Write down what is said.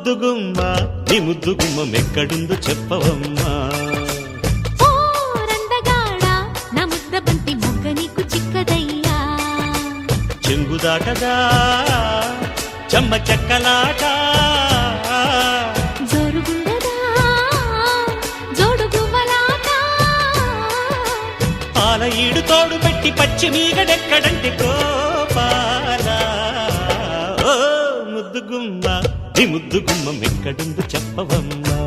ముద్దుగుమ్మ నీ ముద్దుగుమ్మ ఎక్కడుందో చెప్పవమ్మా. ఓ రందగాడ నా ముద్ద బంతి మొగ్గ నీకు చిక్కదయ్యా. చెంగుదాటదా చెమ్మ చెక్కలాట, జోరుగుండదా జోడు గువ్వలాట. పాల ఈడు తోడు పెట్టి పచ్చి మీగడెక్కడంటే కోపాల. ఓ ముద్దుగుమ్మ నీ ముద్దుగుమ్మ ఎక్కడుందో చెప్పవమ్మా.